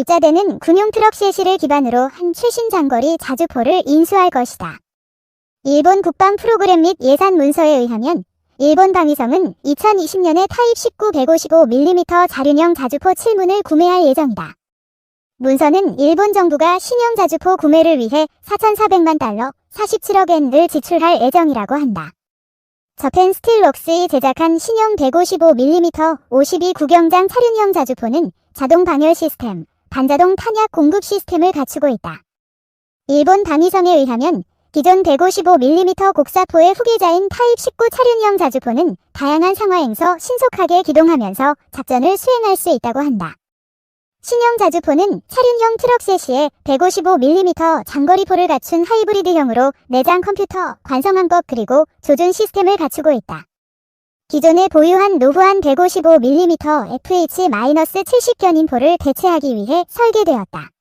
입자되는 군용 트럭 셰시를 기반으로 한 최신 장거리 자주포를 인수할 것이다. 일본 국방 프로그램 및 예산 문서에 의하면 일본 방위성은 2020년에 타입 19 155mm 자륜형 자주포 7문을 구매할 예정이다. 문서는 일본 정부가 신형 자주포 구매를 위해 4,400만 달러, 47억 엔을 지출할 예정이라고 한다. 저펜 스틸웍스이 제작한 신형 155mm 52 구경장 차륜형 자주포는 자동 방열 시스템, 반자동 탄약 공급 시스템을 갖추고 있다. 일본 방위성에 의하면 기존 155mm 곡사포의 후계자인 타입 19 차륜형 자주포는 다양한 상황에서 신속하게 기동하면서 작전을 수행할 수 있다고 한다. 신형 자주포는 차륜형 트럭 셰시에 155mm 장거리포를 갖춘 하이브리드형으로 내장 컴퓨터, 관성항법 그리고 조준 시스템을 갖추고 있다. 기존에 보유한 노후한 155mm FH-70 견인포를 대체하기 위해 설계되었다.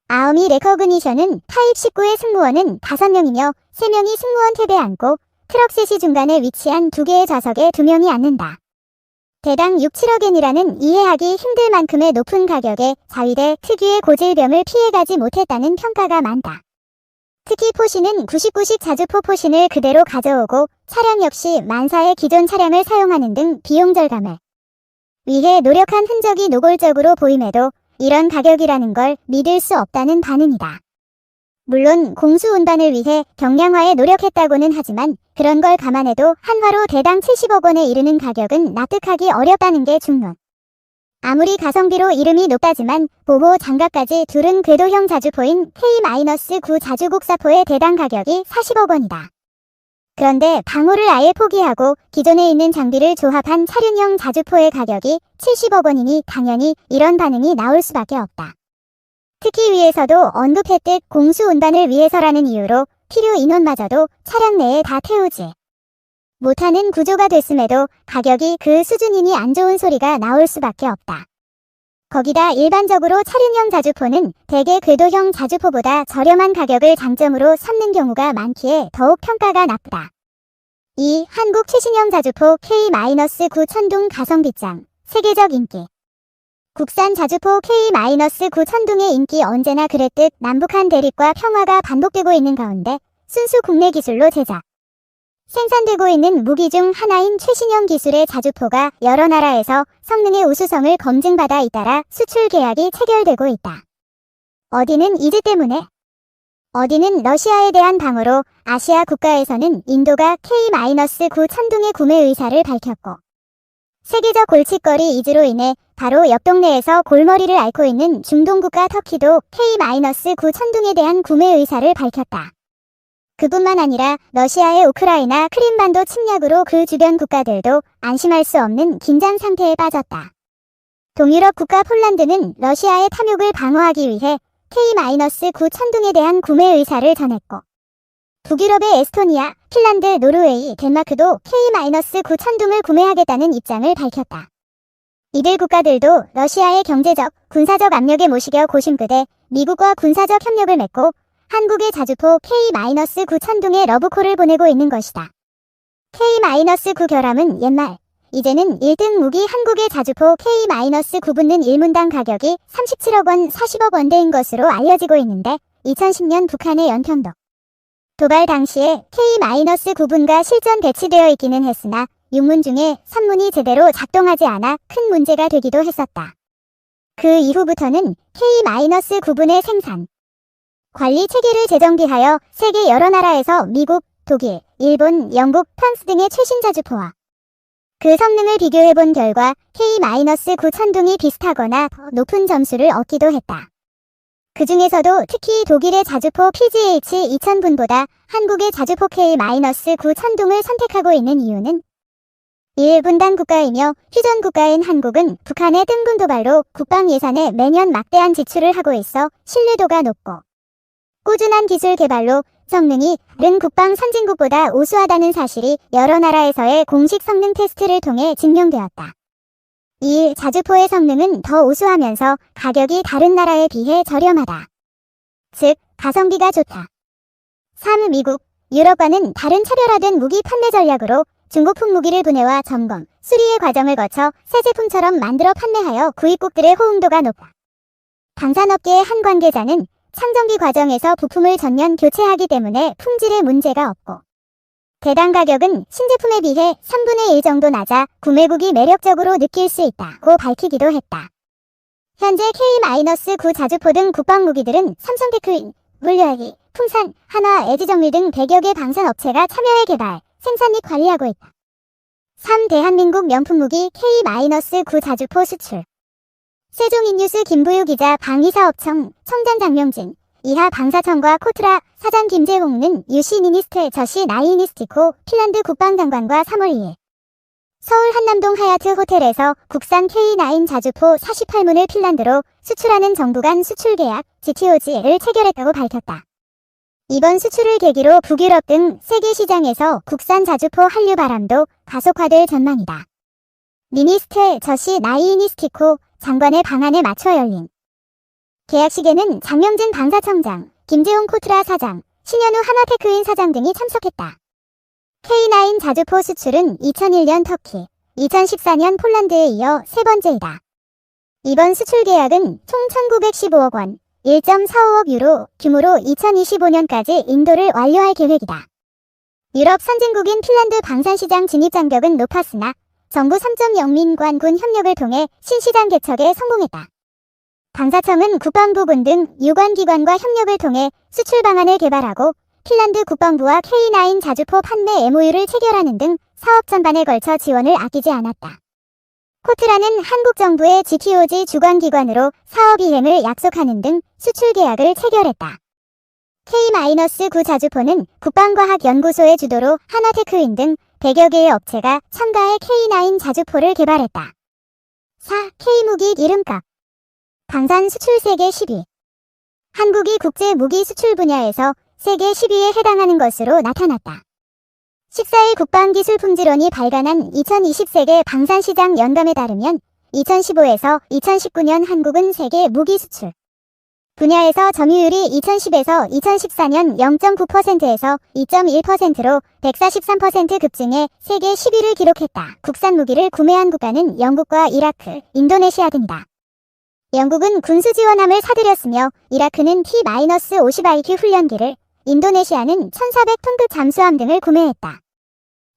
아오미 레커그니션은 타입 19의 승무원은 5명이며 3명이 승무원 탭에 앉고 트럭 셋이 중간에 위치한 2개의 좌석에 2명이 앉는다. 대당 6, 7억 엔이라는 이해하기 힘들 만큼의 높은 가격에 자위대 특유의 고질병을 피해가지 못했다는 평가가 많다. 특히 포신은 99식 자주포 포신을 그대로 가져오고 차량 역시 만사의 기존 차량을 사용하는 등 비용 절감을 위해 노력한 흔적이 노골적으로 보임에도 이런 가격이라는 걸 믿을 수 없다는 반응이다. 물론 공수운반을 위해 경량화에 노력했다고는 하지만 그런 걸 감안해도 한화로 대당 70억 원에 이르는 가격은 납득하기 어렵다는 게 중론. 아무리 가성비로 이름이 높다지만 보호 장갑까지 둘은 궤도형 자주포인 K-9 자주곡사포의 대당 가격이 40억 원이다. 그런데 방호를 아예 포기하고 기존에 있는 장비를 조합한 차륜형 자주포의 가격이 70억 원이니 당연히 이런 반응이 나올 수밖에 없다. 특히 위에서도 언급했듯 공수운반을 위해서라는 이유로 필요 인원마저도 차량 내에 다 태우지 못하는 구조가 됐음에도 가격이 그 수준이니 안 좋은 소리가 나올 수밖에 없다. 거기다 일반적으로 차륜형 자주포는 대개 궤도형 자주포보다 저렴한 가격을 장점으로 삼는 경우가 많기에 더욱 평가가 나쁘다. 이 한국 최신형 자주포 K-9 천둥 가성비짱, 세계적 인기. 국산 자주포 K-9 천둥의 인기 언제나 그랬듯 남북한 대립과 평화가 반복되고 있는 가운데 순수 국내 기술로 제작, 생산되고 있는 무기 중 하나인 최신형 기술의 자주포가 여러 나라에서 성능의 우수성을 검증받아 잇따라 수출 계약이 체결되고 있다. 어디는 이즈 때문에, 어디는 러시아에 대한 방어로 아시아 국가에서는 인도가 K-9 천둥의 구매 의사를 밝혔고 세계적 골칫거리 이즈로 인해 바로 옆 동네에서 골머리를 앓고 있는 중동 국가 터키도 K-9 천둥에 대한 구매 의사를 밝혔다. 그뿐만 아니라 러시아의 우크라이나 크림반도 침략으로 그 주변 국가들도 안심할 수 없는 긴장 상태에 빠졌다. 동유럽 국가 폴란드는 러시아의 탐욕을 방어하기 위해 K-9 천둥에 대한 구매 의사를 전했고 북유럽의 에스토니아, 핀란드, 노르웨이, 덴마크도 K-9 천둥을 구매하겠다는 입장을 밝혔다. 이들 국가들도 러시아의 경제적, 군사적 압력에 못 이겨 고심끝에 미국과 군사적 협력을 맺고 한국의 자주포 K-9 천둥에 러브콜을 보내고 있는 것이다. K-9 결함은 옛말, 이제는 1등 무기 한국의 자주포 K-9 붙는 1문당 가격이 37억 원, 40억 원대인 것으로 알려지고 있는데 2010년 북한의 연평도 도발 당시에 K-9분가 실전 배치되어 있기는 했으나 6문 중에 3문이 제대로 작동하지 않아 큰 문제가 되기도 했었다. 그 이후부터는 K-9분의 생산, 관리 체계를 재정비하여 세계 여러 나라에서 미국, 독일, 일본, 영국, 프랑스 등의 최신 자주포와 그 성능을 비교해본 결과 K-9 천둥이 비슷하거나 더 높은 점수를 얻기도 했다. 그 중에서도 특히 독일의 자주포 PGH 2000분보다 한국의 자주포 K-9 천둥을 선택하고 있는 이유는 1분단 국가이며 휴전 국가인 한국은 북한의 뜬금 도발로 국방 예산에 매년 막대한 지출을 하고 있어 신뢰도가 높고 꾸준한 기술 개발로 성능이 다른 국방 선진국보다 우수하다는 사실이 여러 나라에서의 공식 성능 테스트를 통해 증명되었다. 이 자주포의 성능은 더 우수하면서 가격이 다른 나라에 비해 저렴하다. 즉, 가성비가 좋다. 3. 미국, 유럽과는 다른 차별화된 무기 판매 전략으로 중고품 무기를 분해와 점검, 수리의 과정을 거쳐 새 제품처럼 만들어 판매하여 구입국들의 호응도가 높아 방산업계의 한 관계자는 창정비 과정에서 부품을 전면 교체하기 때문에 품질에 문제가 없고 대당 가격은 신제품에 비해 3분의 1 정도 낮아 구매국이 매력적으로 느낄 수 있다고 밝히기도 했다. 현재 K-9 자주포 등 국방무기들은 삼성테크인, 물류AI, 풍산, 한화, 에지정밀 등 100여 개 방산업체가 참여해 개발, 생산 및 관리하고 있다. 3. 대한민국 명품무기 K-9 자주포 수출. 세종인뉴스 김부유 기자 방위사업청 청장 장명진, 이하 방사청과 코트라 사장 김재홍는 유시 니니스트의 저시 나이니스티코 핀란드 국방장관과 3월 2일 서울 한남동 하얏트 호텔에서 국산 K9 자주포 48문을 핀란드로 수출하는 정부 간 수출 계약 GTOG를 체결했다고 밝혔다. 이번 수출을 계기로 북유럽 등 세계 시장에서 국산 자주포 한류 바람도 가속화될 전망이다. 니니스트의 저시 나이니스티코 장관의 방안에 맞춰 열린 계약식에는 장명진 방사청장, 김재홍 코트라 사장, 신현우 한화테크인 사장 등이 참석했다. K9 자주포 수출은 2001년 터키, 2014년 폴란드에 이어 세 번째이다. 이번 수출 계약은 총 1915억 원, 1.45억 유로 규모로 2025년까지 인도를 완료할 계획이다. 유럽 선진국인 핀란드 방산시장 진입 장벽은 높았으나 정부 3.0민 군 협력을 통해 신시장 개척에 성공했다. 방사청은 국방부군 등 유관기관과 협력을 통해 수출 방안을 개발하고 핀란드 국방부와 K9 자주포 판매 MOU를 체결하는 등 사업 전반에 걸쳐 지원을 아끼지 않았다. 코트라는 한국 정부의 GTOG 주관기관으로 사업 이행을 약속하는 등 수출 계약을 체결했다. K-9 자주포는 국방과학연구소의 주도로 한화테크인 등 100여 개의 업체가 첨가해 K9 자주포를 개발했다. 4. K무기 이름값. 방산 수출 세계 10위. 한국이 국제 무기 수출 분야에서 세계 10위에 해당하는 것으로 나타났다. 14일 국방기술품질원이 발간한 2020 세계 방산시장 연감에 따르면 2015에서 2019년 한국은 세계 무기 수출 분야에서 점유율이 2010에서 2014년 0.9%에서 2.1%로 143% 급증해 세계 10위를 기록했다. 국산 무기를 구매한 국가는 영국과 이라크, 인도네시아 등이다. 영국은 군수 지원함을 사들였으며 이라크는 T-50IQ 훈련기를, 인도네시아는 1,400톤급 잠수함 등을 구매했다.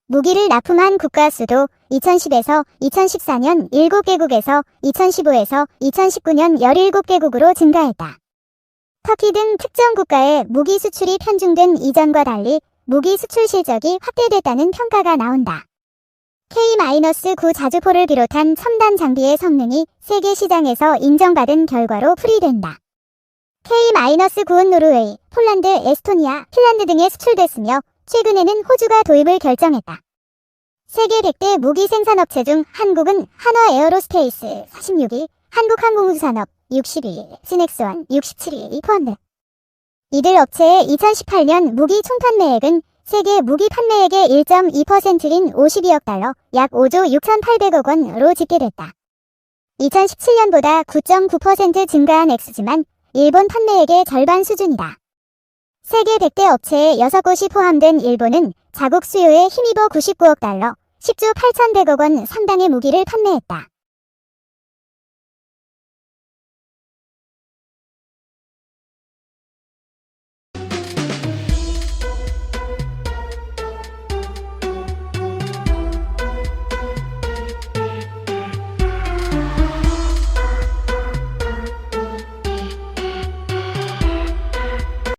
무기를 납품한 국가 수도 2010에서 2014년 7개국에서 2015에서 2019년 17개국으로 증가했다. 터키 등 특정 국가의 무기 수출이 편중된 이전과 달리 무기 수출 실적이 확대됐다는 평가가 나온다. K-9 자주포를 비롯한 첨단 장비의 성능이 세계 시장에서 인정받은 결과로 풀이된다. K-9은 노르웨이, 폴란드, 에스토니아, 핀란드 등에 수출됐으며 최근에는 호주가 도입을 결정했다. 세계 100대 무기 생산업체 중 한국은 한화 에어로스페이스 46위, 한국항공우주산업 60위, 시넥스원 67위 포함돼. 이들 업체의 2018년 무기 총판매액은 세계 무기 판매액의 1.2%인 52억 달러, 약 5조 6,800억 원으로 집계됐다. 2017년보다 9.9% 증가한 액수지만 일본 판매액의 절반 수준이다. 세계 100대 업체의 6곳이 포함된 일본은 자국 수요에 힘입어 99억 달러, 10조 8,100억 원 상당의 무기를 판매했다.